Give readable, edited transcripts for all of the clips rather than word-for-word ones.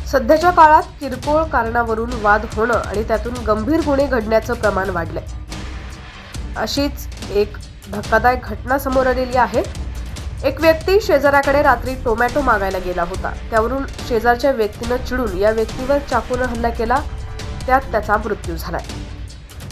सध्याच्या काळात किरकोळ कारणावरून वाद होणं आणि त्यातून गंभीर गुन्हे घडण्याचं प्रमाण वाढलंय। अशीच एक धक्कादायक घटना समोर आलेली आहे। एक व्यक्ती शेजाऱ्याकडे रात्री टोमॅटो मागायला गेला होता। त्यावरून शेजारच्या व्यक्तीनं चिडून या व्यक्तीवर चाकूने हल्ला केला, त्यात त्याचा मृत्यू झालाय।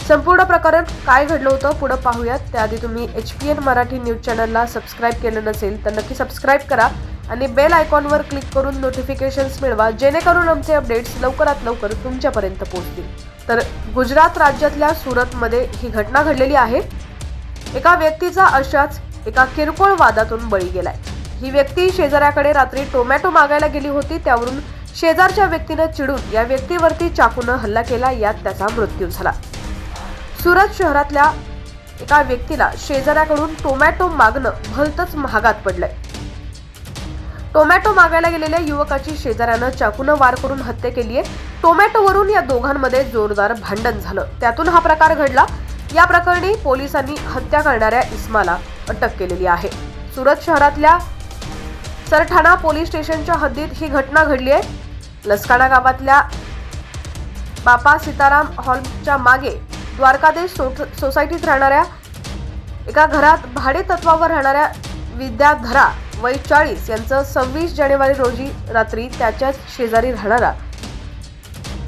संपूर्ण प्रकरण काय घडलं होतं पुढे पाहूयात। त्याआधी तुम्ही HPN मराठी न्यूज चॅनलला सबस्क्राइब केलं नसेल तर नक्की सबस्क्राइब करा आणि बेल आयकॉनवर क्लिक करून नोटिफिकेशन्स मिळवा, जेणेकरून आमचे अपडेट्स लवकरात लवकर तुमच्यापर्यंत पोहोचतील। तर गुजरात राज्यातल्या सुरतमध्ये ही घटना घडलेली आहे। एका व्यक्तीचा अशाच एका किरकोळ वादातून बळी गेलाय। ही व्यक्ती शेजाऱ्याकडे रात्री टोमॅटो मागायला गेली होती। त्यावरून शेजारच्या व्यक्तीने चिडून या व्यक्तीवरती चाकूने हल्ला केला, यात त्याचा मृत्यू झाला। सुरत शहरातल्या एका व्यक्तीला शेजाऱ्याकडून टोमॅटो मागणं भलतंच महागात पडलंय। टोमॅटो मागायला गेलेल्या युवकाची शेजाऱ्यानं चाकूने वार करून हत्या केली आहे। टोमॅटोवरून या दोघांमध्ये जोरदार भांडण झालं, त्यातून हा प्रकार घडला। या प्रकरणी पोलिसांनी हत्या करणाऱ्या इस्माला अटक केलेली आहे। सुरत शहरातल्या सरठाणा पोलीस स्टेशनच्या हद्दीत ही घटना घडली आहे। लसकाणा गावातल्या बापा सीताराम हॉलच्या मागे द्वारकादेश सोसायटीत राहणाऱ्या एका घरात भाडे तत्वावर राहणाऱ्या विद्याधरा वय 40 यांचं 26 जानेवारी रोजी रात्री त्याच्याच शेजारी राहणारा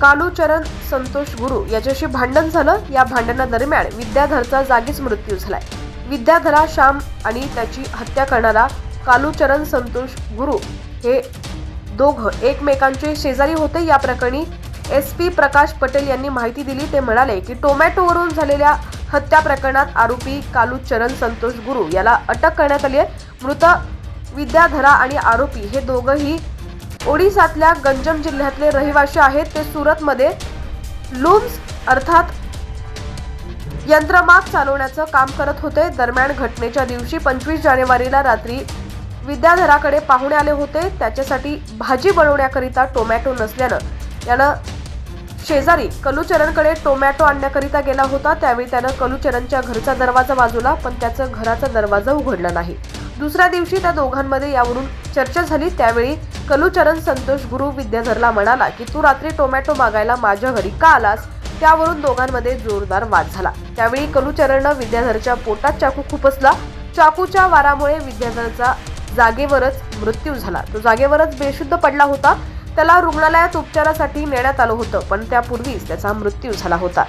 कालूचरण संतोष गुरु याच्याशी भांडण झालं। या भांडणादरम्यान विद्याधरचा जागीच मृत्यू झालाय। विद्याधरा श्याम आणि त्याची हत्या करणारा कालूचरण संतोष गुरु हे दोघं एकमेकांचे शेजारी होते। या प्रकरणी SP प्रकाश पटेल यांनी माहिती दिली। ते म्हणाले की टोमॅटोवरून झालेल्या हत्या प्रकरणात आरोपी कालूचरण संतोष गुरु याला अटक करण्यात आली आहे। मृत विद्याधरा आणि आरोपी हे दोघंही ओडिसातल्या गंजम जिल्ह्यातले रहिवासी आहेत। ते सुरतमध्ये लूम्स अर्थात यंत्रमाग चालवण्याचं काम करत होते। दरम्यान घटनेच्या दिवशी 25 जानेवारीला रात्री विद्याधराकडे पाहुणे आले होते। त्याच्यासाठी भाजी बनवण्याकरिता टोमॅटो नसल्यानं यानं शेजारी कलूचरणकडे टोमॅटो आणण्याकरिता गेला होता। त्यावेळी त्यानं कलूचरणच्या घरचा दरवाजा वाजवला, पण त्याचा घराचा दरवाजा उघडला नाही। दुसऱ्या दिवशी त्या दोघांमध्ये यावरून चर्चा झाली। त्यावेळी कलूचरण संतोष गुरु विद्याधरला म्हणाला की तू रात्री टोमॅटो मागायला माझ्या घरी का आलास। त्यावरून दोघांमध्ये जोरदार वाद झाला। त्यावेळी कलूचरणनं विद्याधरच्या पोटात चाकू खुपसला। चाकूच्या वारामुळे विद्याधरचा जागेवरच मृत्यू झाला। तो जागेवरच बेशुद्ध पडला होता। त्याला रुग्णालयात उपचारासाठी नेण्यात आलं होतं, पण त्यापूर्वीच त्याचा मृत्यू झाला होता।